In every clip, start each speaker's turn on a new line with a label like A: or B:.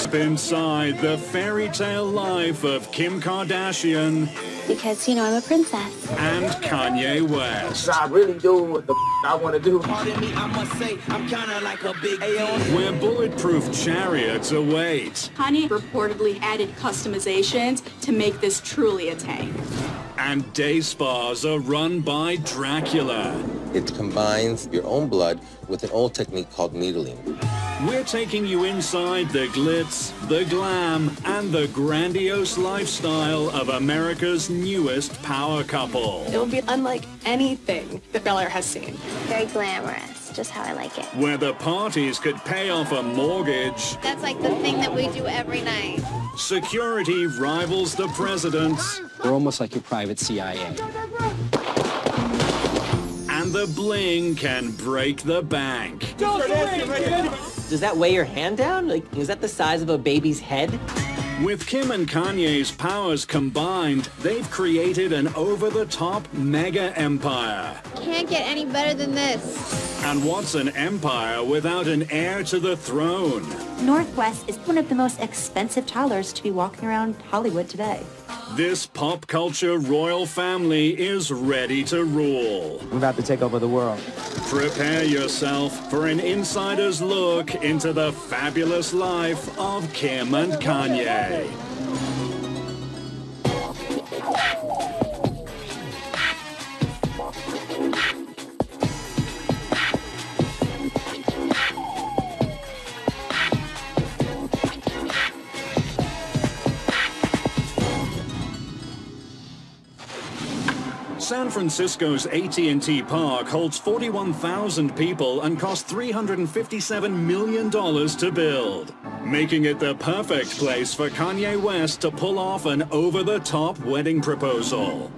A: grasp inside the fairy tale life of Kim Kardashian
B: Because, I'm a princess.
A: and Kanye West.
C: I really do what the I want to do.
D: Pardon me, I must say, I'm kinda like a big deal.
A: Where bulletproof chariots await
E: Kanye reportedly added customizations to make this truly a tank.
A: and day spas are run by Dracula.
F: It combines your own blood with an old technique called needling.
A: We're taking you inside the glitz, the glam, and the grandiose lifestyle of America's newest power couple.
E: It will be unlike anything that Bel Air has seen.
B: Very glamorous, just how I like it.
A: Where the parties could pay off a mortgage,
B: That's like the thing that we do every night.
A: security rivals the president's,
G: We're almost like your private CIA.
A: and the bling can break the bank.
H: Does that weigh your hand down? Is that the size of a baby's head?
A: With Kim and Kanye's powers combined, they've created an over-the-top mega empire.
B: Can't get any better than this.
A: And what's an empire without an heir to the throne?
I: Northwest is one of the most expensive toddlers to be walking around Hollywood today.
A: This pop culture royal family is ready to rule.
C: I'm about to take over the world.
A: Prepare yourself for an insider's look into the fabulous life of Kim and Kanye. San Francisco's AT&T Park holds 41,000 people and cost $357 million to build, making it the perfect place for Kanye West to pull off an over-the-top wedding proposal.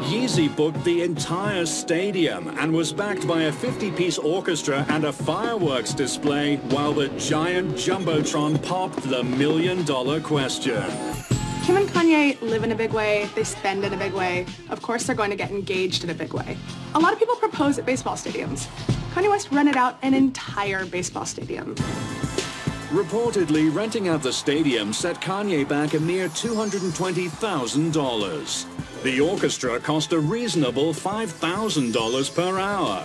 A: Yeezy booked the entire stadium and was backed by a 50-piece orchestra and a fireworks display while the giant Jumbotron popped the million-dollar question.
E: Kim and Kanye live in a big way, they spend in a big way. Of course they're going to get engaged in a big way. A lot of people propose at baseball stadiums. Kanye West rented out an entire baseball stadium.
A: Reportedly, renting out the stadium set Kanye back a mere $220,000. The orchestra cost a reasonable $5,000 per hour.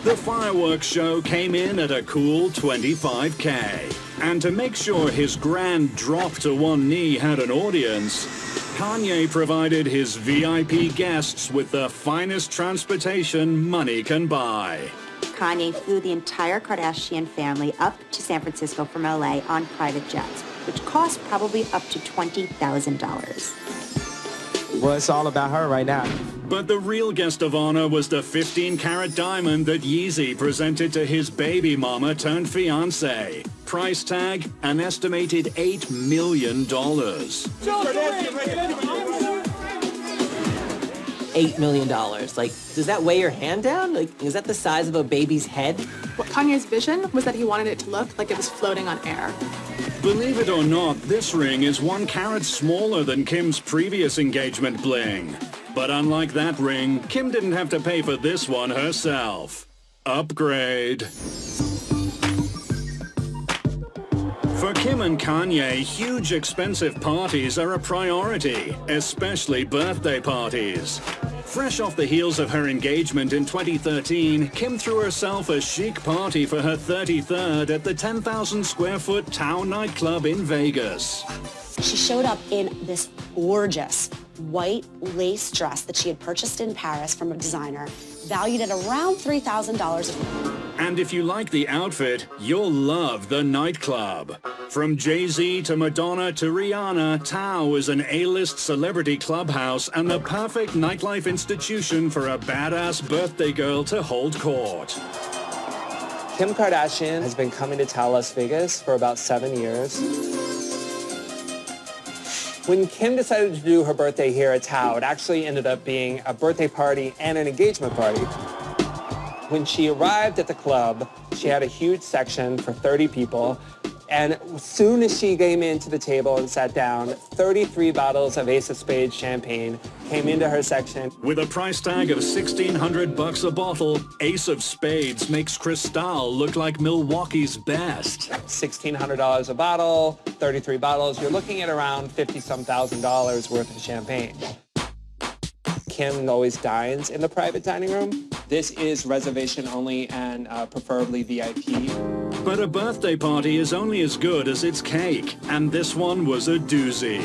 A: The fireworks show came in at a cool $25K. And to make sure his grand drop to one knee had an audience, Kanye provided his VIP guests with the finest transportation money can buy.
I: Kanye flew the entire Kardashian family up to San Francisco from LA on private jets, which cost probably up to $20,000.
C: Well, it's all about her right now.
A: But the real guest of honor was the 15-carat diamond that Yeezy presented to his baby mama turned fiance. Price tag, an estimated $8 million.
H: $8 million. Does that weigh your hand down? Is that the size of a baby's head?
E: What Kanye's vision was that he wanted it to look like it was floating on air.
A: Believe it or not, this ring is 1 carat smaller than Kim's previous engagement bling. But unlike that ring, Kim didn't have to pay for this one herself. Upgrade. For Kim and Kanye, huge expensive parties are a priority, especially birthday parties. Fresh off the heels of her engagement in 2013, Kim threw herself a chic party for her 33rd at the 10,000-square-foot Tao nightclub in Vegas.
J: She showed up in this gorgeous white lace dress that she had purchased in Paris from a designer, valued at around $3,000.
A: And if you like the outfit, you'll love the nightclub. From Jay-Z to Madonna to Rihanna, Tao is an A-list celebrity clubhouse and the perfect nightlife institution for a badass birthday girl to hold court.
C: Kim Kardashian has been coming to Tao Las Vegas for about 7 years. When Kim decided to do her birthday here at Tao, it actually ended up being a birthday party and an engagement party. When she arrived at the club, she had a huge section for 30 people, And as soon as she came into the table and sat down, 33 bottles of Ace of Spades champagne came into her section.
A: With a price tag of $1,600 a bottle, Ace of Spades makes Cristal look like Milwaukee's best.
C: $1,600 a bottle, 33 bottles. You're looking at around $50-some thousand worth of champagne. Kim always dines in the private dining room. This is reservation only and preferably VIP.
A: But a birthday party is only as good as its cake, and this one was a doozy.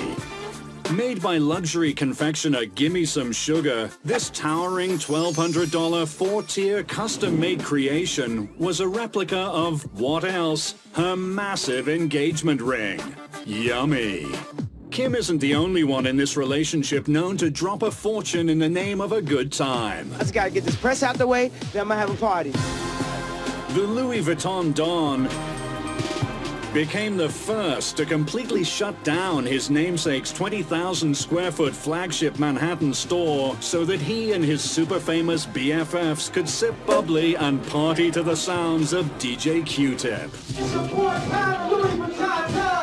A: Made by luxury confectioner Gimme Some Sugar, this towering $1,200 four-tier custom-made creation was a replica of, what else? Her massive engagement ring. Yummy. Kim isn't the only one in this relationship known to drop a fortune in the name of a good time.
D: I just gotta get this press out the way, then I'm gonna have a party.
A: The Louis Vuitton Don became the first to completely shut down his namesake's 20,000 square foot flagship Manhattan store so that he and his super famous BFFs could sip bubbly and party to the sounds of DJ Q-Tip.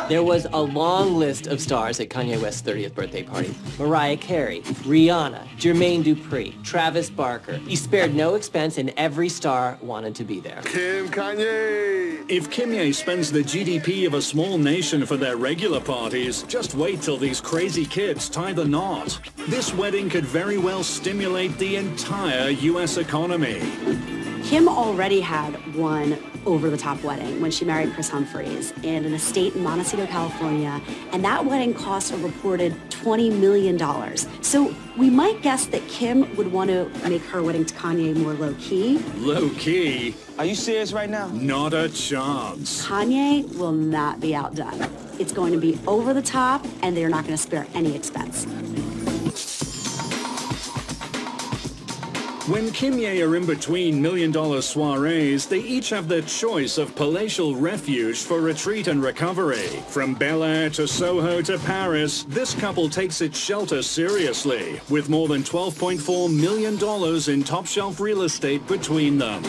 H: There was a long list of stars at Kanye West's 30th birthday party. Mariah Carey, Rihanna, Jermaine Dupri, Travis Barker. He spared no expense and every star wanted to be there.
K: Kim, Kanye!
A: If Kanye spends the GDP of a small nation for their regular parties, just wait till these crazy kids tie the knot. This wedding could very well stimulate the entire U.S. economy.
J: Kim already had one over-the-top wedding when she married Chris Humphries in an estate in Montecito, California, and that wedding cost a reported $20 million. So we might guess that Kim would want to make her wedding to Kanye more low-key.
A: Low-key?
D: Are you serious right now?
A: Not a chance.
J: Kanye will not be outdone. It's going to be over the top, and they're not going to spare any expense.
A: When Kim Ye are in between million-dollar soirees, they each have their choice of palatial refuge for retreat and recovery. From Bel Air to Soho to Paris, this couple takes its shelter seriously, with more than $12.4 million in top-shelf real estate between them.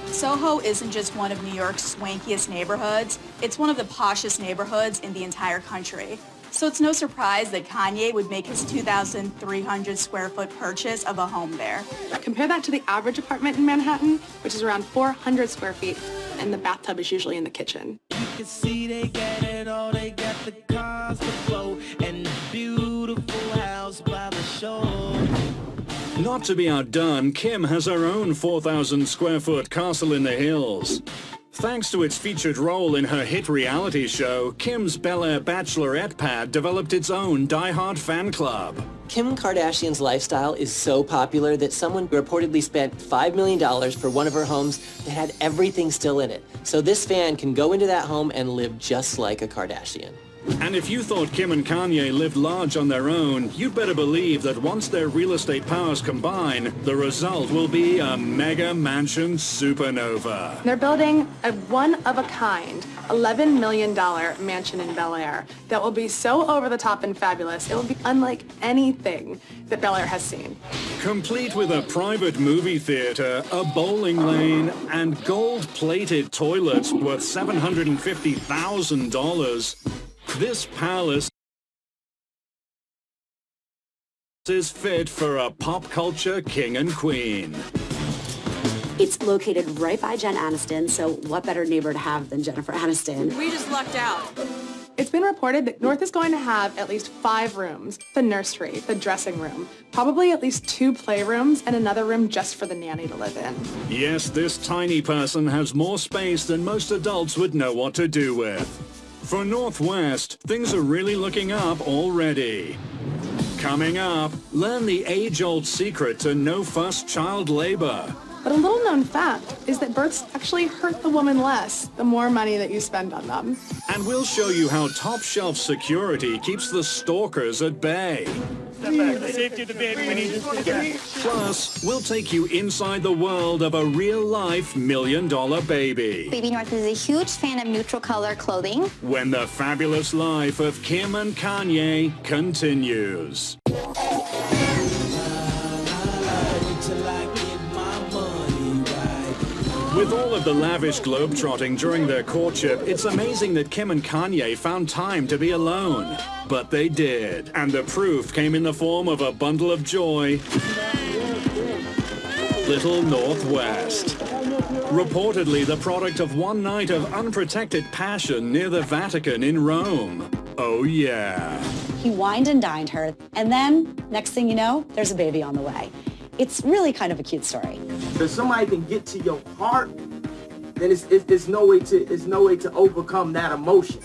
L: Soho isn't just one of New York's swankiest neighborhoods, it's one of the poshest neighborhoods in the entire country. So it's no surprise that Kanye would make his 2,300 square foot purchase of a home there.
E: Compare that to the average apartment in Manhattan, which is around 400 square feet, and the bathtub is usually in the kitchen.
D: You can see they got it all, they got the cars, the flow, and the beautiful house by the shore.
A: Not to be outdone, Kim has her own 4,000 square foot castle in the hills. Thanks to its featured role in her hit reality show, Kim's Bel Air Bachelorette pad developed its own diehard fan club.
H: Kim Kardashian's lifestyle is so popular that someone reportedly spent $5 million for one of her homes that had everything still in it. So this fan can go into that home and live just like a Kardashian.
A: And if you thought Kim and Kanye lived large on their own, you'd better believe that once their real estate powers combine, the result will be a mega mansion supernova.
E: They're building a one-of-a-kind, $11 million mansion in Bel Air that will be so over-the-top and fabulous, it will be unlike anything that Bel Air has seen.
A: Complete with a private movie theater, a bowling lane, and gold-plated toilets worth $750,000. This palace is fit for a pop culture king and queen.
J: It's located right by Jen Aniston, so what better neighbor to have than Jennifer Aniston?
L: We just lucked out.
E: It's been reported that North is going to have at least 5 rooms, the nursery, the dressing room, probably at least 2 playrooms, and another room just for the nanny to live in.
A: Yes, this tiny person has more space than most adults would know what to do with. For Northwest, things are really looking up already. Coming up, learn the age-old secret to no-fuss child labor.
E: But a little-known fact is that births actually hurt the woman less the more money that you spend on them.
A: And we'll show you how top-shelf security keeps the stalkers at bay. Plus, we'll take you inside the world of a real-life million-dollar baby.
B: Baby North is a huge fan of neutral color clothing.
A: When the fabulous life of Kim and Kanye continues. With all of the lavish globetrotting during their courtship, it's amazing that Kim and Kanye found time to be alone. But they did, and the proof came in the form of a bundle of joy, Little Northwest. Reportedly the product of one night of unprotected passion near the Vatican in Rome. Oh yeah.
J: He wined and dined her, and then, next thing you know, there's a baby on the way. It's really kind of a cute story.
M: If somebody can get to your heart, then it's no way to overcome that emotion.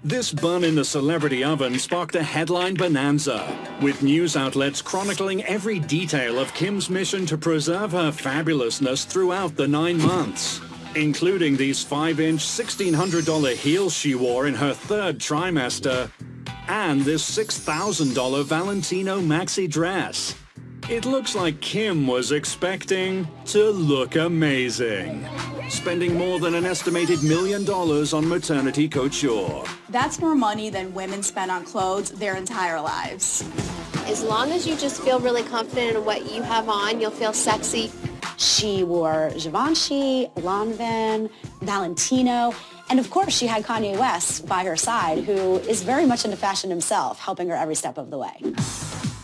A: This bun in the celebrity oven sparked a headline bonanza, with news outlets chronicling every detail of Kim's mission to preserve her fabulousness throughout the 9 months, including these 5-inch, $1,600 heels she wore in her 3rd trimester, and this $6,000 Valentino maxi dress. It looks like Kim was expecting to look amazing, spending more than an estimated $1 million on maternity couture.
L: That's more money than women spend on clothes their entire lives.
B: As long as you just feel really confident in what you have on, you'll feel sexy.
J: She wore Givenchy, Lanvin, Valentino, and of course she had Kanye West by her side, who is very much into fashion himself, helping her every step of the way.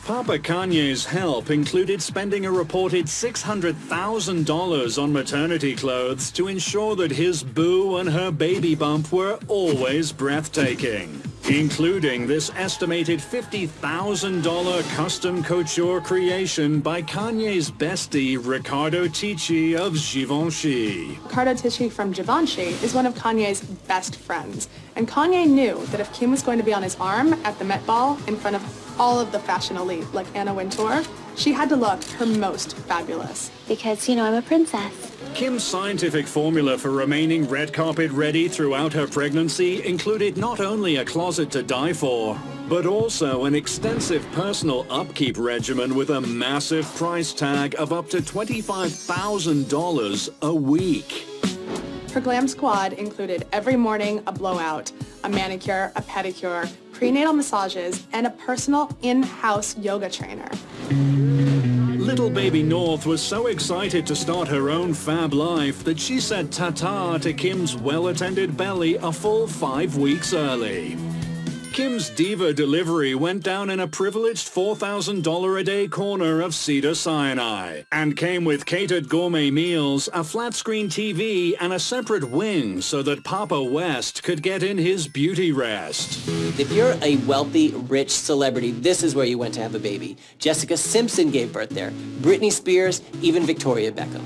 A: Papa Kanye's help included spending a reported $600,000 on maternity clothes to ensure that his boo and her baby bump were always breathtaking, including this estimated $50,000 custom couture creation by Kanye's bestie Riccardo Tisci of Givenchy.
E: Riccardo Tisci from Givenchy is one of Kanye's best friends, and Kanye knew that if Kim was going to be on his arm at the Met Ball in front of all of the fashion elite like Anna Wintour, she had to look her most fabulous.
B: Because, I'm a princess.
A: Kim's scientific formula for remaining red carpet ready throughout her pregnancy included not only a closet to die for, but also an extensive personal upkeep regimen with a massive price tag of up to $25,000 a week.
E: Her glam squad included every morning a blowout, a manicure, a pedicure, prenatal massages, and a personal in-house yoga trainer.
A: Little baby North was so excited to start her own fab life that she said ta-ta to Kim's well-attended belly a full 5 weeks early. Kim's diva delivery went down in a privileged $4,000 a day corner of Cedars-Sinai and came with catered gourmet meals, a flat-screen TV, and a separate wing so that Papa West could get in his beauty rest.
H: If you're a wealthy, rich celebrity, this is where you went to have a baby. Jessica Simpson gave birth there. Britney Spears, even Victoria Beckham.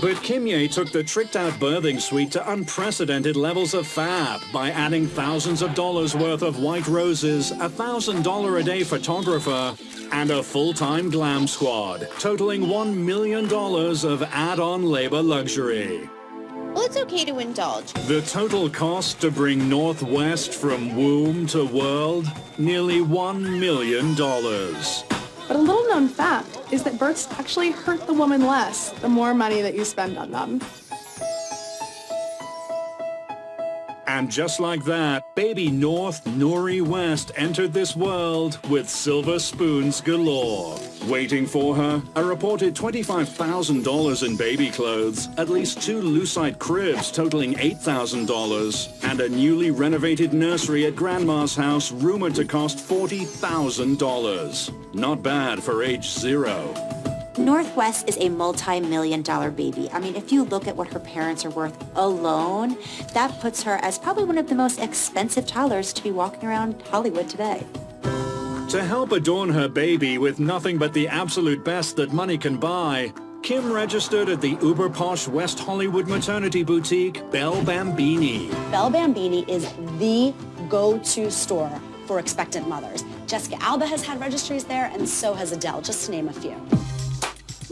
A: But Kanye took the tricked-out birthing suite to unprecedented levels of fab by adding thousands of dollars worth of white roses, $1,000 a day photographer, and a full-time glam squad, totaling $1 million of add-on labor luxury.
B: Well, it's okay to indulge.
A: The total cost to bring Northwest from womb to world, nearly $1 million.
E: But a little-known fact is that births actually hurt the woman less the more money that you spend on them.
A: And just like that, baby North Nori West entered this world with silver spoons galore. Waiting for her, a reported $25,000 in baby clothes, at least 2 Lucite cribs totaling $8,000, and a newly renovated nursery at Grandma's house rumored to cost $40,000. Not bad for age 0.
I: Northwest is a multi-million-dollar baby. I mean, if you look at what her parents are worth alone, that puts her as probably one of the most expensive toddlers to be walking around Hollywood today.
A: To help adorn her baby with nothing but the absolute best that money can buy, Kim registered at the uber-posh West Hollywood maternity boutique, Belle Bambini.
J: Belle Bambini is the go-to store for expectant mothers. Jessica Alba has had registries there, and so has Adele, just to name a few.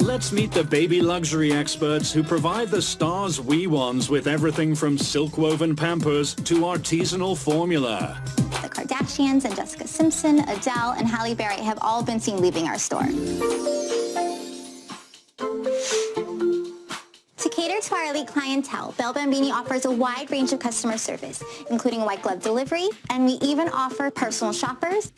A: Let's meet the baby luxury experts who provide the stars wee ones with everything from silk-woven Pampers to artisanal formula.
B: The Kardashians and Jessica Simpson, Adele, and Halle Berry have all been seen leaving our store. To cater to our elite clientele, Belle Bambini offers a wide range of customer service, including white glove delivery, and we even offer personal shoppers.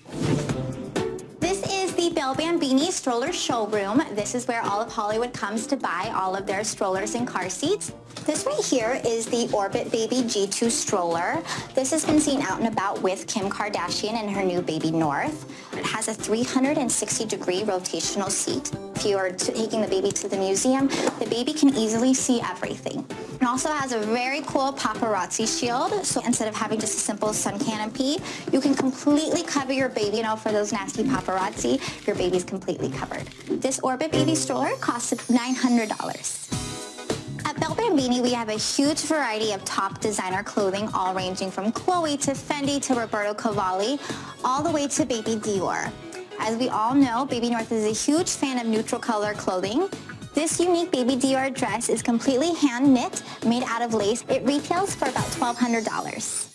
B: This is the Belle Bambini stroller showroom. This is where all of Hollywood comes to buy all of their strollers and car seats. This right here is the Orbit Baby G2 stroller. This has been seen out and about with Kim Kardashian and her new baby North. It has a 360-degree rotational seat. If you are taking the baby to the museum, the baby can easily see everything. It also has a very cool paparazzi shield, so instead of having just a simple sun canopy, you can completely cover your baby. You know, for those nasty paparazzi, your baby's completely covered. This Orbit Baby stroller costs $900. At Belle Bambini, we have a huge variety of top designer clothing, all ranging from Chloe to Fendi to Roberto Cavalli, all the way to Baby Dior. As we all know, Baby North is a huge fan of neutral color clothing. This unique Baby Dior dress is completely hand knit, made out of lace. It retails for about $1,200.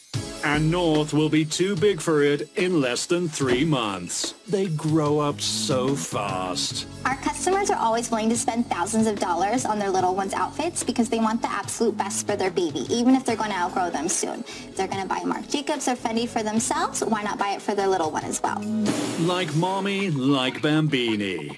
A: And North will be too big for it in less than 3 months. They grow up so fast.
B: Our customers are always willing to spend thousands of dollars on their little one's outfits because they want the absolute best for their baby, even if they're going to outgrow them soon. If they're going to buy Marc Jacobs or Fendi for themselves, why not buy it for their little one as well?
A: Like mommy, like Bambini.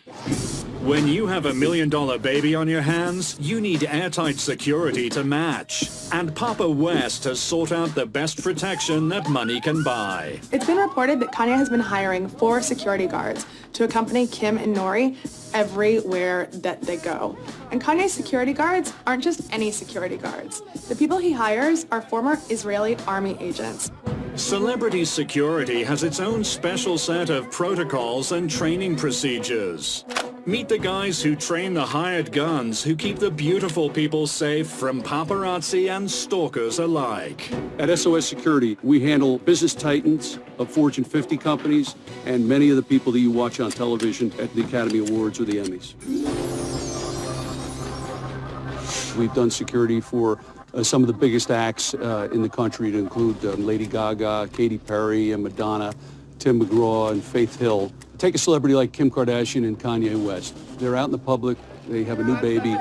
A: When you have $1 million baby on your hands, you need airtight security to match. And Papa West has sought out the best protection that money can buy.
E: It's been reported that Kanye has been hiring 4 security guards to accompany Kim and Nori everywhere that they go. And Kanye's security guards aren't just any security guards. The people he hires are former Israeli army agents.
A: Celebrity security has its own special set of protocols and training procedures. Meet the guys who train the hired guns who keep the beautiful people safe from paparazzi and stalkers alike.
N: At SOS Security, we handle business titans of Fortune 50 companies and many of the people that you watch on television at the Academy Awards or the Emmys. We've done security for some of the biggest acts in the country, to include Lady Gaga, Katy Perry, and Madonna, Tim McGraw, and Faith Hill. Take a celebrity like Kim Kardashian and Kanye West. They're out in the public. They have a new baby.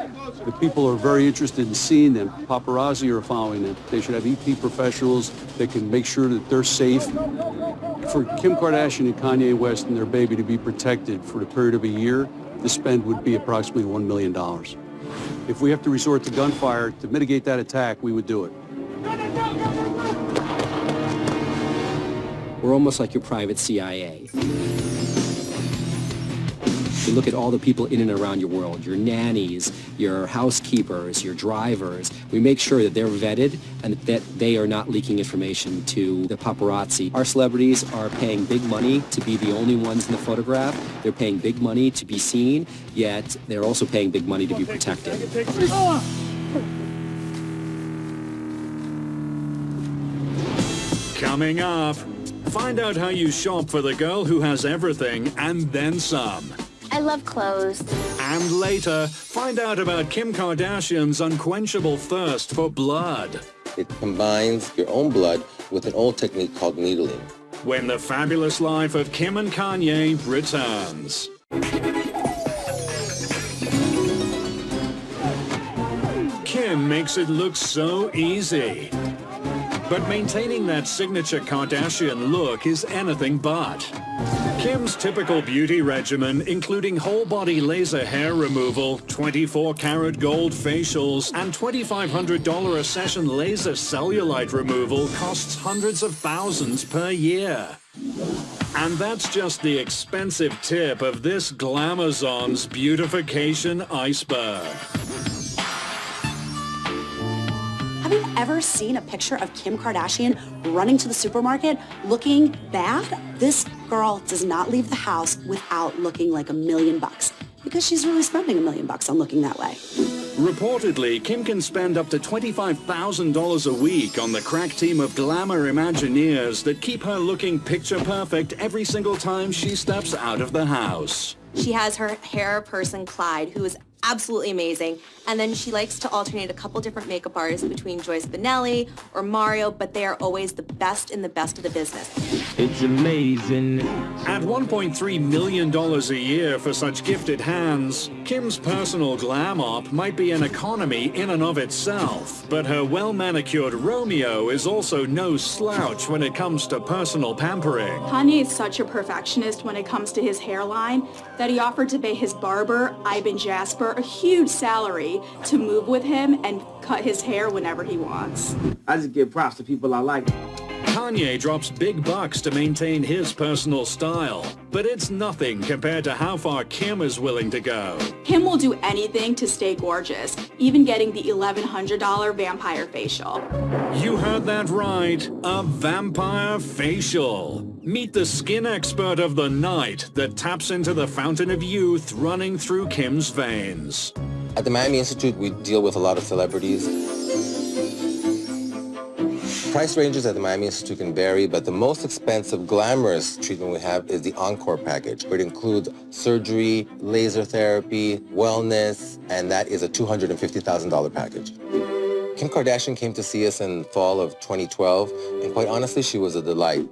N: The people are very interested in seeing them. Paparazzi are following them. They should have EP professionals that can make sure that they're safe. For Kim Kardashian and Kanye West and their baby to be protected for the period of a year, the spend would be approximately $1 million. If we have to resort to gunfire to mitigate that attack, we would do it.
G: We're almost like your private CIA. You look at all the people in and around your world, your nannies, your housekeepers, your drivers. We make sure that they're vetted and that they are not leaking information to the paparazzi. Our celebrities are paying big money to be the only ones in the photograph. They're paying big money to be seen, yet they're also paying big money to be protected.
A: Coming up, find out how you shop for the girl who has everything and then some.
B: I love clothes.
A: And later, find out about Kim Kardashian's unquenchable thirst for blood.
F: It combines your own blood with an old technique called needling.
A: When the fabulous life of Kim and Kanye returns. Kim makes it look so easy. But maintaining that signature Kardashian look is anything but. Kim's typical beauty regimen, including whole-body laser hair removal, 24-karat gold facials, and $2,500 a session laser cellulite removal, costs hundreds of thousands per year. And that's just the expensive tip of this Glamazon's beautification iceberg.
J: Have you ever seen a picture of Kim Kardashian running to the supermarket looking bad? This girl does not leave the house without looking like $1 million because she's really spending $1 million on looking that way.
A: Reportedly, Kim can spend up to $25,000 a week on the crack team of glamour Imagineers that keep her looking picture perfect every single time she steps out of the house.
O: She has her hair person, Clyde, who is absolutely amazing. And then she likes to alternate a couple different makeup artists between Joyce Benelli or Mario, but they are always the best in the best of the business.
D: It's amazing.
A: At $1.3 million a year for such gifted hands, Kim's personal glam op might be an economy in and of itself, but her well-manicured Romeo is also no slouch when it comes to personal pampering.
L: Kanye is such a perfectionist when it comes to his hairline that he offered to pay his barber, Ivan Jasper, a huge salary to move with him and cut his hair whenever he wants.
M: I just give props to people I like.
A: Kanye drops big bucks to maintain his personal style, but it's nothing compared to how far Kim is willing to go.
L: Kim will do anything to stay gorgeous, even getting the $1,100 vampire facial.
A: You heard that right, a vampire facial. Meet the skin expert of the night that taps into the fountain of youth running through Kim's veins.
F: At the Miami Institute, we deal with a lot of celebrities. Price ranges at the Miami Institute can vary, but the most expensive, glamorous treatment we have is the Encore package, where it includes surgery, laser therapy, wellness, and that is a $250,000 package. Kim Kardashian came to see us in fall of 2012, and quite honestly, she was a delight.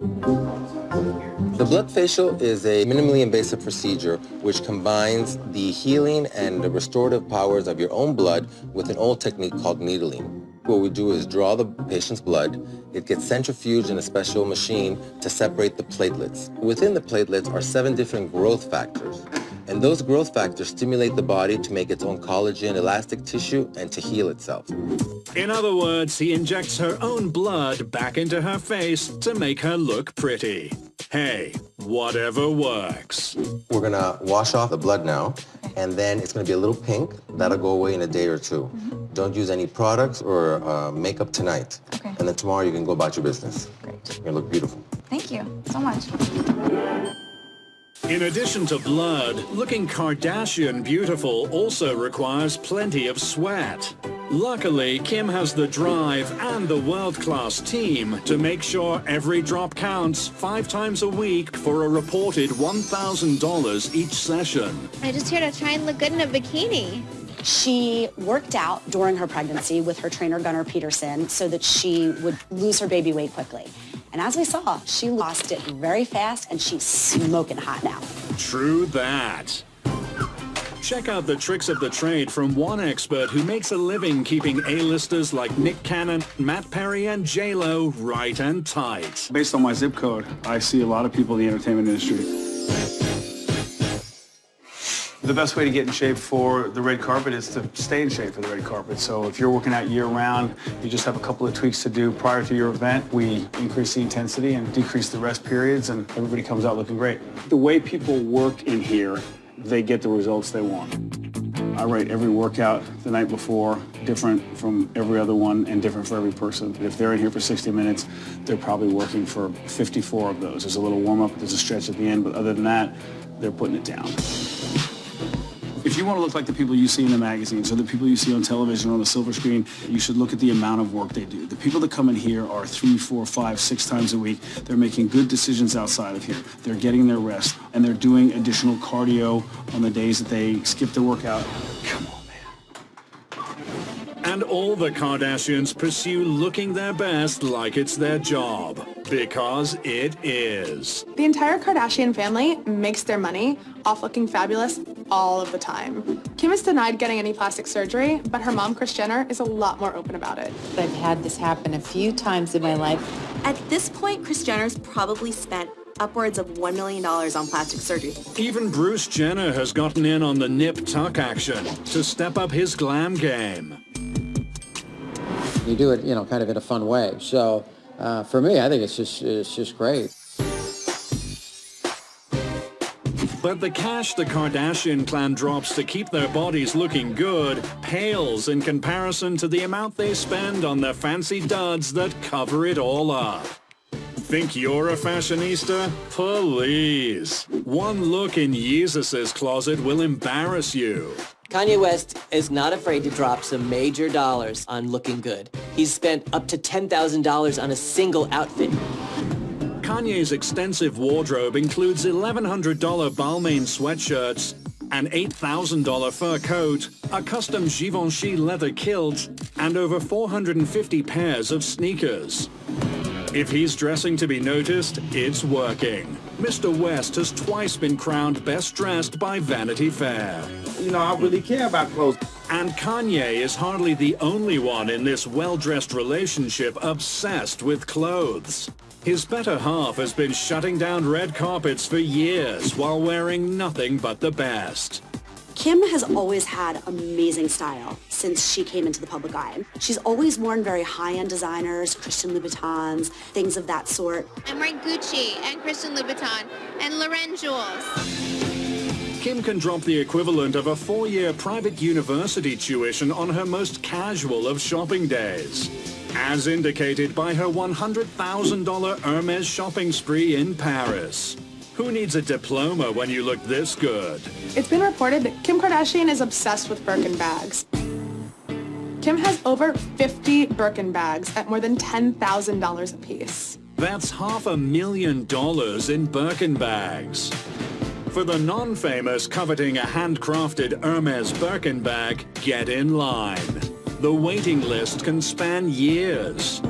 F: The blood facial is a minimally invasive procedure which combines the healing and the restorative powers of your own blood with an old technique called needling. What we do is draw the patient's blood. It gets centrifuged in a special machine to separate the platelets. Within the platelets are 7 different growth factors. And those growth factors stimulate the body to make its own collagen, elastic tissue, and to heal itself.
A: In other words, he injects her own blood back into her face to make her look pretty. Hey, whatever works.
F: We're gonna wash off the blood now, and then it's gonna be a little pink. That'll go away in a day or two. Don't use any products or makeup tonight.
P: Okay.
F: And then tomorrow you can go about your business.
P: Great.
F: You're gonna look beautiful.
P: Thank you so much.
A: In addition to blood, looking Kardashian beautiful also requires plenty of sweat. Luckily, Kim has the drive and the world-class team to make sure every drop counts 5 times a week for a reported $1,000 each session.
Q: I'm just here to try and look good in a bikini.
J: She worked out during her pregnancy with her trainer, Gunnar Peterson, so that she would lose her baby weight quickly. And as we saw, she lost it very fast, and she's smoking hot now.
A: True that. Check out the tricks of the trade from one expert who makes a living keeping A-listers like Nick Cannon, Matt Perry, and J-Lo right and tight.
R: Based on my zip code, I see a lot of people in the entertainment industry. The best way to get in shape for the red carpet is to stay in shape for the red carpet. So if you're working out year-round, you just have a couple of tweaks to do prior to your event. We increase the intensity and decrease the rest periods, and everybody comes out looking great. The way people work in here, they get the results they want. I write every workout the night before, different from every other one and different for every person. If they're in here for 60 minutes, they're probably working for 54 of those. There's a little warm-up, there's a stretch at the end, but other than that, they're putting it down. If you want to look like the people you see in the magazines or the people you see on television or on the silver screen, you should look at the amount of work they do. The people that come in here are 3, 4, 5, 6 times a week. They're making good decisions outside of here. They're getting their rest, and they're doing additional cardio on the days that they skip their workout. Come on, man.
A: And all the Kardashians pursue looking their best like it's their job. Because it is.
E: The entire Kardashian family makes their money off looking fabulous all of the time. Kim has denied getting any plastic surgery, but her mom, Kris Jenner, is a lot more open about it.
S: I've had this happen a few times in my life.
O: At this point, Kris Jenner's probably spent upwards of $1 million on plastic surgery.
A: Even Bruce Jenner has gotten in on the nip-tuck action to step up his glam game.
T: You do it, kind of in a fun way. So for me, I think it's just great.
A: But the cash the Kardashian clan drops to keep their bodies looking good pales in comparison to the amount they spend on their fancy duds that cover it all up. Think you're a fashionista? Please. One look in Yeezus' closet will embarrass you.
H: Kanye West is not afraid to drop some major dollars on looking good. He's spent up to $10,000 on a single outfit.
A: Kanye's extensive wardrobe includes $1,100 Balmain sweatshirts an $8,000 fur coat, a custom Givenchy leather kilt, and over 450 pairs of sneakers. If he's dressing to be noticed, it's working. Mr. West has twice been crowned Best Dressed by Vanity Fair.
M: You know, I really care about clothes.
A: And Kanye is hardly the only one in this well-dressed relationship obsessed with clothes. His better half has been shutting down red carpets for years while wearing nothing but the best.
J: Kim has always had amazing style since she came into the public eye. She's always worn very high-end designers, Christian Louboutins, things of that sort.
Q: I'm wearing Gucci and Christian Louboutin and Loren jewels.
A: Kim can drop the equivalent of a 4-year private university tuition on her most casual of shopping days, as indicated by her $100,000 Hermes shopping spree in Paris. Who needs a diploma when you look this good?
E: It's been reported that Kim Kardashian is obsessed with Birkin bags. Kim has over 50 Birkin bags at more than $10,000 apiece.
A: That's $500,000 in Birkin bags. For the non-famous coveting a handcrafted Hermes Birkin bag, get in line. The waiting list can span years.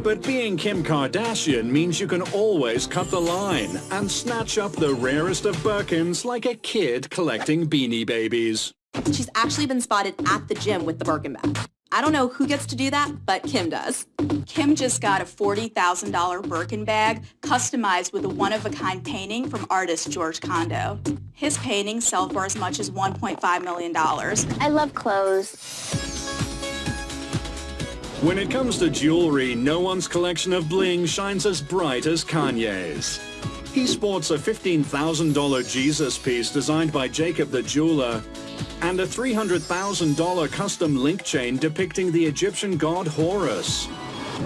A: But being Kim Kardashian means you can always cut the line and snatch up the rarest of Birkins like a kid collecting Beanie Babies.
O: She's actually been spotted at the gym with the Birkin bag. I don't know who gets to do that, but Kim does.
L: Kim just got a $40,000 Birkin bag customized with a one-of-a-kind painting from artist George Condo. His paintings sell for as much as $1.5 million.
B: I love clothes.
A: When it comes to jewelry, no one's collection of bling shines as bright as Kanye's. He sports a $15,000 Jesus piece designed by Jacob the jeweler and a $300,000 custom link chain depicting the Egyptian god Horus.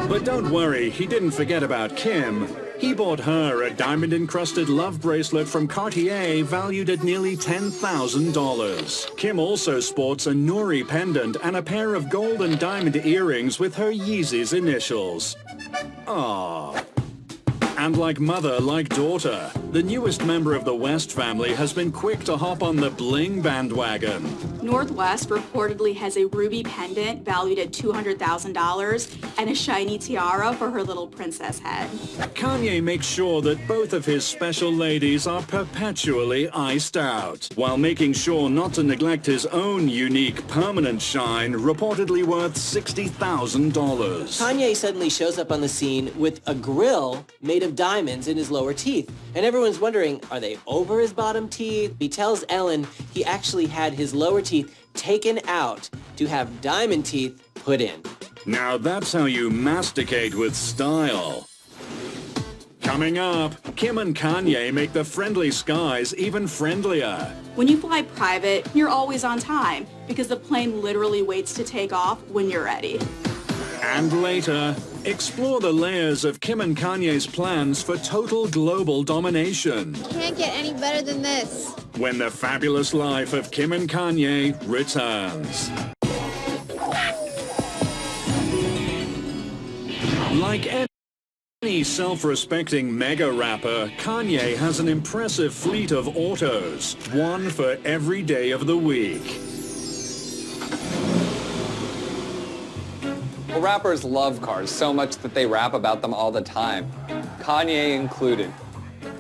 A: But don't worry, he didn't forget about Kim. He bought her a diamond-encrusted love bracelet from Cartier valued at nearly $10,000. Kim also sports a Nuri pendant and a pair of gold and diamond earrings with her Yeezy's initials. Aww. And like mother, like daughter, the newest member of the West family has been quick to hop on the bling bandwagon.
L: Northwest reportedly has a ruby pendant valued at $200,000 and a shiny tiara for her little princess head.
A: Kanye makes sure that both of his special ladies are perpetually iced out, while making sure not to neglect his own unique permanent shine, reportedly worth $60,000.
H: Kanye suddenly shows up on the scene with a grill made of diamonds in his lower teeth. And everyone's wondering, are they over his bottom teeth? He tells Ellen he actually had his lower teeth taken out to have diamond teeth put in.
A: Now that's how you masticate with style. Coming up, Kim and Kanye make the friendly skies even friendlier.
L: When you fly private, you're always on time because the plane literally waits to take off when you're ready.
A: And later, explore the layers of Kim and Kanye's plans for total global domination.
Q: Can't get any better than this.
A: When the fabulous life of Kim and Kanye returns. Like any self-respecting mega rapper, Kanye has an impressive fleet of autos, one for every day of the week.
P: Well, rappers love cars so much that they rap about them all the time, Kanye included.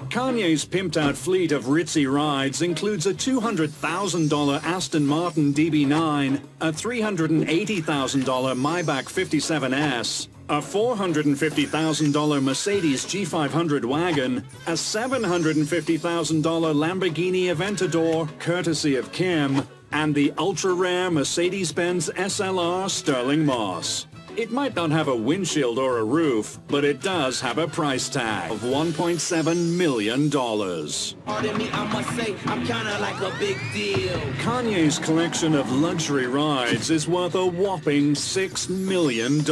A: Kanye's pimped-out fleet of ritzy rides includes a $200,000 Aston Martin DB9, a $380,000 Maybach 57S, a $450,000 Mercedes G500 wagon, a $750,000 Lamborghini Aventador, courtesy of Kim, and the ultra-rare Mercedes-Benz SLR Sterling Moss. It might not have a windshield or a roof, but it does have a price tag of $1.7 million.
D: Pardon me, I must say, I'm kinda like a big deal.
A: Kanye's collection of luxury rides is worth a whopping $6 million.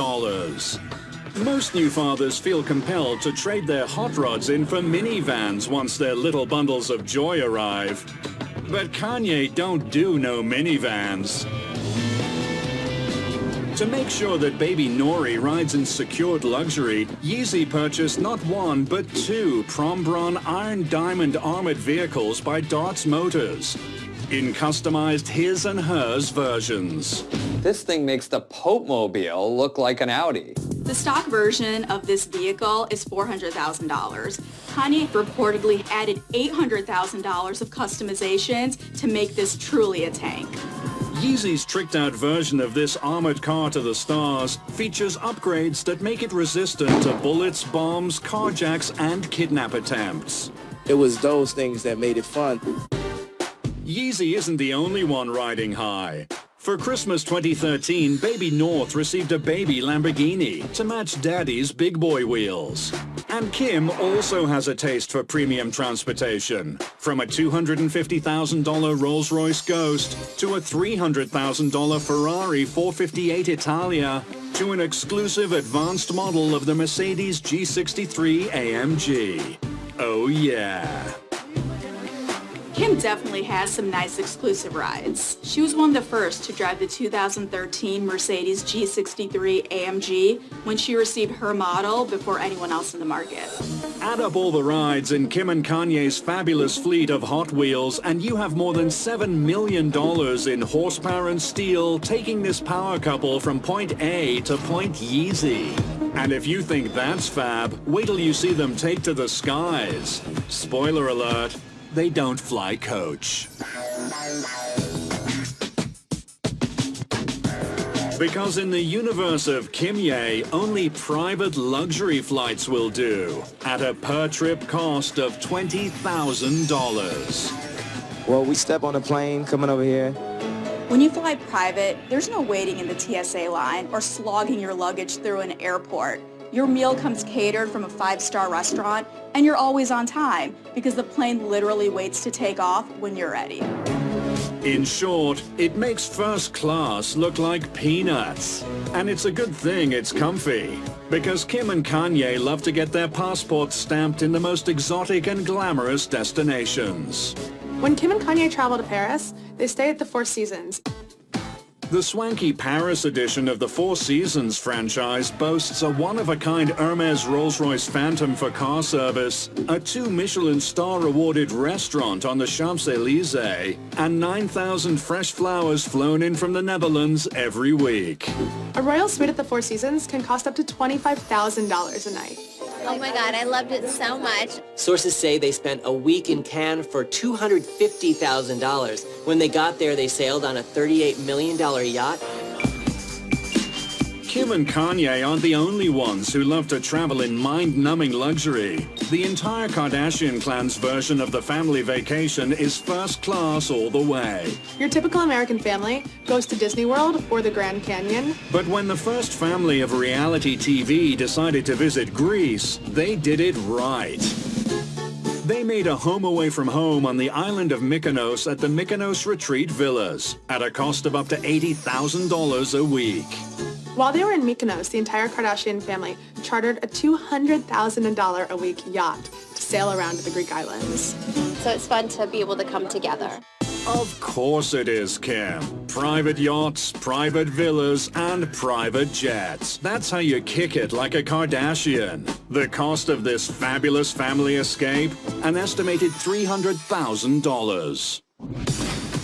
A: Most new fathers feel compelled to trade their hot rods in for minivans once their little bundles of joy arrive. But Kanye don't do no minivans. To make sure that baby Nori rides in secured luxury, Yeezy purchased not one but two Prom Bron Iron Diamond armored vehicles by Darts Motors. in customized his and hers versions.
P: This thing makes the Pope-mobile look like an Audi.
L: The stock version of this vehicle is $400,000. Kanye reportedly added $800,000 of customizations to make this truly a tank.
A: Yeezy's tricked-out version of this armored car to the stars features upgrades that make it resistant to bullets, bombs, carjacks, and kidnap attempts.
M: It was those things that made it fun.
A: Yeezy isn't the only one riding high. For Christmas 2013, Baby North received a baby Lamborghini to match Daddy's big boy wheels. And Kim also has a taste for premium transportation, from a $250,000 Rolls-Royce Ghost to a $300,000 Ferrari 458 Italia to an exclusive advanced model of the Mercedes G63 AMG. Oh yeah.
L: Kim definitely has some nice exclusive rides. She was one of the first to drive the 2013 Mercedes G63 AMG when she received her model before anyone else in the market.
A: Add up all the rides in Kim and Kanye's fabulous fleet of Hot Wheels and you have more than $7 million in horsepower and steel taking this power couple from point A to point Yeezy. And if you think that's fab, wait till you see them take to the skies. Spoiler alert. They don't fly coach. Because in the universe of Kanye, only private luxury flights will do, at a per-trip cost of $20,000.
M: Well, we step on a plane coming over here.
L: When you fly private, there's no waiting in the TSA line or slogging your luggage through an airport. Your meal comes catered from a 5-star restaurant, and you're always on time because the plane literally waits to take off when you're ready.
A: In short, it makes first class look like peanuts. And it's a good thing it's comfy, because Kim and Kanye love to get their passports stamped in the most exotic and glamorous destinations.
E: When Kim and Kanye travel to Paris, they stay at the Four Seasons.
A: The swanky Paris edition of the Four Seasons franchise boasts a one-of-a-kind Hermes Rolls-Royce Phantom for car service, a 2 Michelin star-awarded restaurant on the Champs-Élysées, and 9,000 fresh flowers flown in from the Netherlands every week.
E: A royal suite at the Four Seasons can cost up to $25,000 a night.
Q: Oh my God, I loved it so much.
H: Sources say they spent a week in Cannes for $250,000. When they got there, they sailed on a $38 million yacht.
A: Kim and Kanye aren't the only ones who love to travel in mind-numbing luxury. The entire Kardashian clan's version of the family vacation is first class all the way.
E: Your typical American family goes to Disney World or the Grand Canyon.
A: But when the first family of reality TV decided to visit Greece, they did it right. They made a home away from home on the island of Mykonos at the Mykonos Retreat Villas at a cost of up to $80,000 a week.
E: While they were in Mykonos, the entire Kardashian family chartered a $200,000 a week yacht to sail around the Greek islands.
Q: So it's fun to be able to come together.
A: Of course it is, Kim. Private yachts, private villas, and private jets. That's how you kick it like a Kardashian. The cost of this fabulous family escape? An estimated $300,000.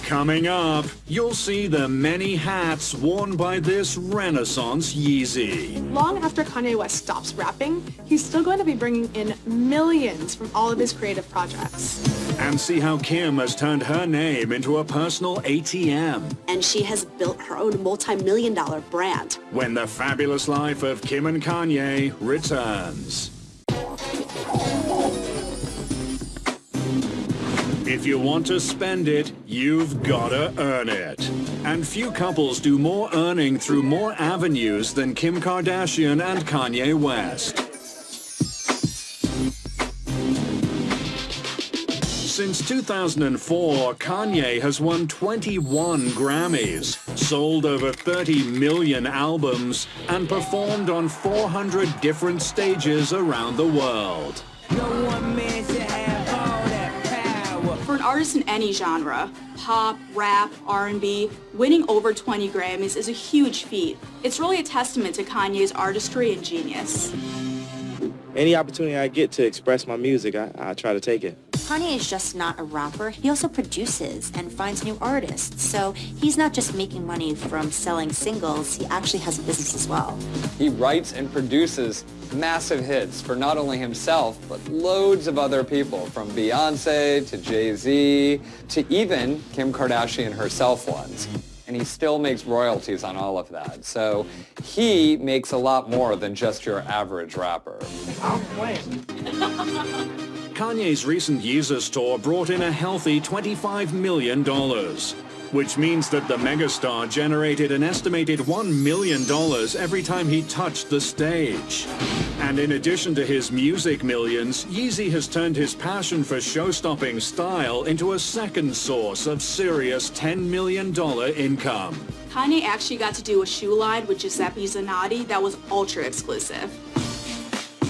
A: Coming up, you'll see the many hats worn by this Renaissance Yeezy.
E: Long after Kanye West stops rapping, he's still going to be bringing in millions from all of his creative projects.
A: And see how Kim has turned her name into a personal ATM.
J: And she has built her own multi-million-dollar brand.
A: When the fabulous life of Kim and Kanye returns. If you want to spend it, you've gotta earn it. And few couples do more earning through more avenues than Kim Kardashian and Kanye West. Since 2004, Kanye has won 21 Grammys, sold over 30 million albums, and performed on 400 different stages around the world.
L: No one man should have all that power. For an artist in any genre, pop, rap, R&B, winning over 20 Grammys is a huge feat. It's really a testament to Kanye's artistry and genius.
M: Any opportunity I get to express my music, I try to take it.
I: Kanye is just not a rapper. He also produces and finds new artists. So he's not just making money from selling singles, he actually has a business as well.
P: He writes and produces massive hits for not only himself, but loads of other people, from Beyonce to Jay-Z to even Kim Kardashian herself once. And he still makes royalties on all of that. So he makes a lot more than just your average rapper.
A: Kanye's recent Yeezus tour brought in a healthy $25 million, which means that the megastar generated an estimated $1 million every time he touched the stage. And in addition to his music millions, Yeezy has turned his passion for show-stopping style into a second source of serious $10 million income.
L: Kanye actually got to do a shoe line with Giuseppe Zanotti that was ultra exclusive.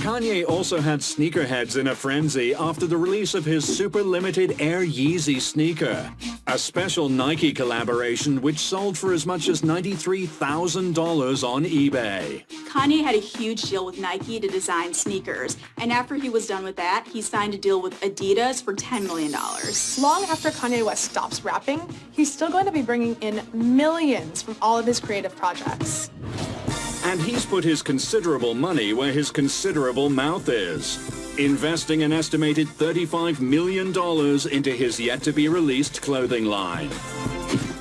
A: Kanye also had sneakerheads in a frenzy after the release of his super limited Air Yeezy sneaker, a special Nike collaboration which sold for as much as $93,000 on eBay.
L: Kanye had a huge deal with Nike to design sneakers, and after he was done with that, he signed a deal with Adidas for $10 million.
E: Long after Kanye West stops rapping, he's still going to be bringing in millions from all of his creative projects.
A: And he's put his considerable money where his considerable mouth is, investing an estimated $35 million into his yet-to-be-released clothing line.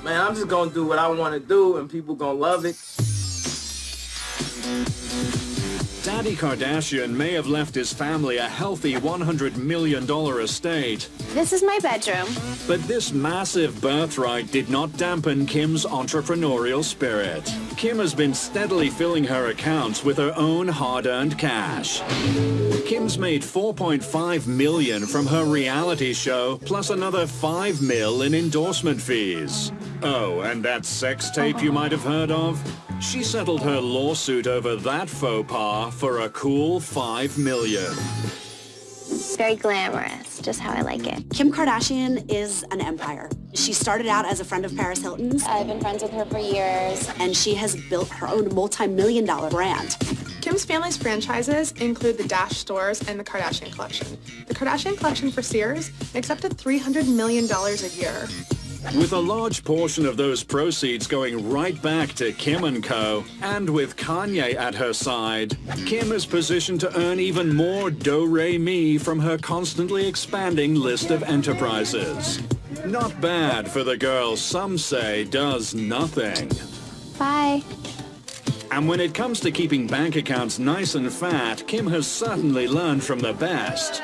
M: Man, I'm just gonna do what I want to do, and people gonna love it.
A: Daddy Kardashian may have left his family a healthy $100 million estate.
B: This is my bedroom.
A: But this massive birthright did not dampen Kim's entrepreneurial spirit. Kim has been steadily filling her accounts with her own hard-earned cash. Kim's made $4.5 million from her reality show, plus another $5 million in endorsement fees. Oh, and that sex tape you might have heard of? She settled her lawsuit over that faux pas for a cool $5 million.
B: Very glamorous, just how I like it.
J: Kim Kardashian is an empire. She started out as a friend of Paris Hilton's.
B: I've been friends with her for years.
J: And she has built her own multi-million-dollar brand.
E: Kim's family's franchises include the Dash stores and the Kardashian collection. The Kardashian collection for Sears makes up to $300 million a year.
A: With a large portion of those proceeds going right back to Kim and Co., and with Kanye at her side, Kim is positioned to earn even more do-re-mi from her constantly expanding list of enterprises. Not bad for the girl some say does nothing.
B: Bye.
A: And when it comes to keeping bank accounts nice and fat, Kim has certainly learned from the best.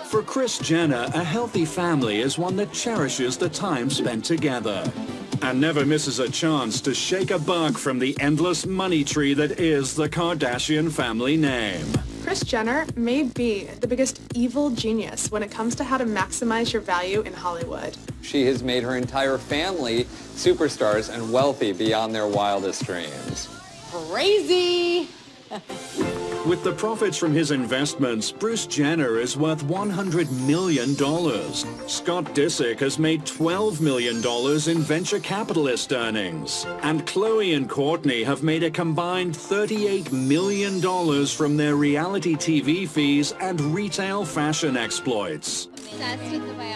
A: For Kris Jenner, a healthy family is one that cherishes the time spent together and never misses a chance to shake a buck from the endless money tree that is the Kardashian family name.
E: Kris Jenner may be the biggest evil genius when it comes to how to maximize your value in Hollywood.
P: She has made her entire family superstars and wealthy beyond their wildest dreams.
S: Crazy!
A: With the profits from his investments, Bruce Jenner is worth $100 million. Scott Disick has made $12 million in venture capitalist earnings. And Khloe and Kourtney have made a combined $38 million from their reality TV fees and retail fashion exploits.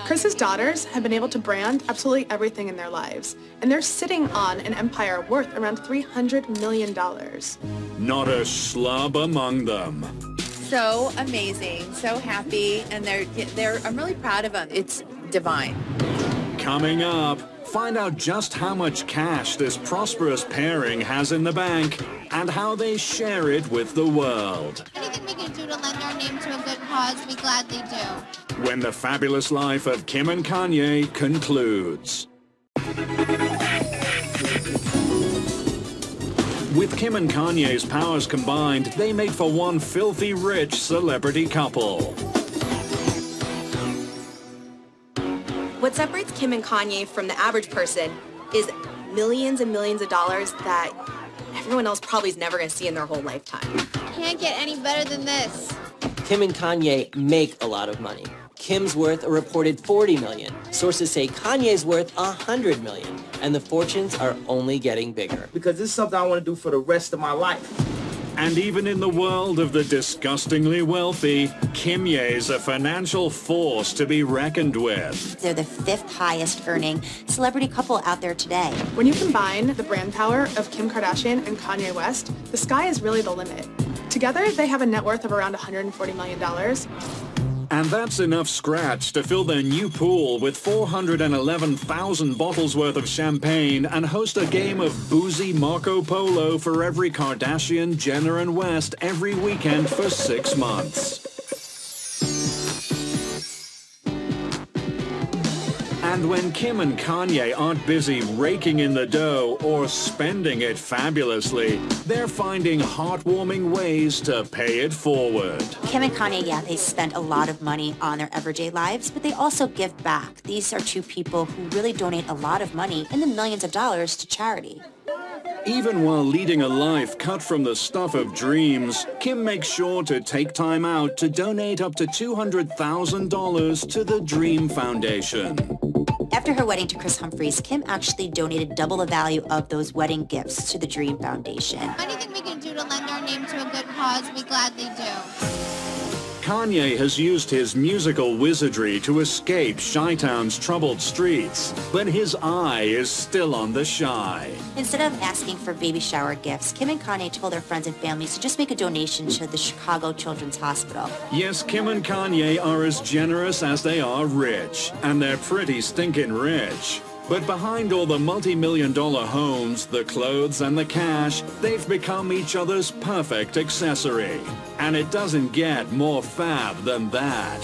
E: Kris's daughters have been able to brand absolutely everything in their lives, and they're sitting on an empire worth around $300 million.
A: Not a schlub among them.
S: So amazing, so happy, and I'm really proud of them. It's divine.
A: Coming up, find out just how much cash this prosperous pairing has in the bank and how they share it with the world.
Q: Anything we can do to lend our name to a good cause, we gladly do.
A: When the fabulous life of Kim and Kanye concludes. With Kim and Kanye's powers combined, they make for one filthy rich celebrity couple.
O: What separates Kim and Kanye from the average person is millions and millions of dollars that everyone else probably is never going to see in their whole lifetime.
Q: Can't get any better than this.
H: Kim and Kanye make a lot of money. Kim's worth a reported $40 million. Sources say Kanye's worth $100 million. And the fortunes are only getting bigger.
M: Because this is something I want to do for the rest of my life.
A: And even in the world of the disgustingly wealthy, Kanye's a financial force to be reckoned with.
I: They're the 5th highest earning celebrity couple out there today.
E: When you combine the brand power of Kim Kardashian and Kanye West, the sky is really the limit. Together, they have a net worth of around $140 million.
A: And that's enough scratch to fill their new pool with 411,000 bottles worth of champagne and host a game of boozy Marco Polo for every Kardashian, Jenner, and West every weekend for 6 months. And when Kim and Kanye aren't busy raking in the dough or spending it fabulously, they're finding heartwarming ways to pay it forward.
I: Kim and Kanye, yeah, they spend a lot of money on their everyday lives, but they also give back. These are two people who really donate a lot of money in the millions of dollars to charity.
A: Even while leading a life cut from the stuff of dreams, Kim makes sure to take time out to donate up to $200,000 to the Dream Foundation.
I: After her wedding to Kris Humphries, Kim actually donated double the value of those wedding gifts to the Dream Foundation.
Q: Anything we can do to lend our name to a good cause, we gladly do.
A: Kanye has used his musical wizardry to escape Chi-Town's troubled streets, but his eye is still on the shy.
I: Instead of asking for baby shower gifts, Kim and Kanye told their friends and families to just make a donation to the Chicago Children's Hospital.
A: Yes, Kim and Kanye are as generous as they are rich, and they're pretty stinking rich. But behind all the multi-million-dollar homes, the clothes, and the cash, they've become each other's perfect accessory. And it doesn't get more fab than that.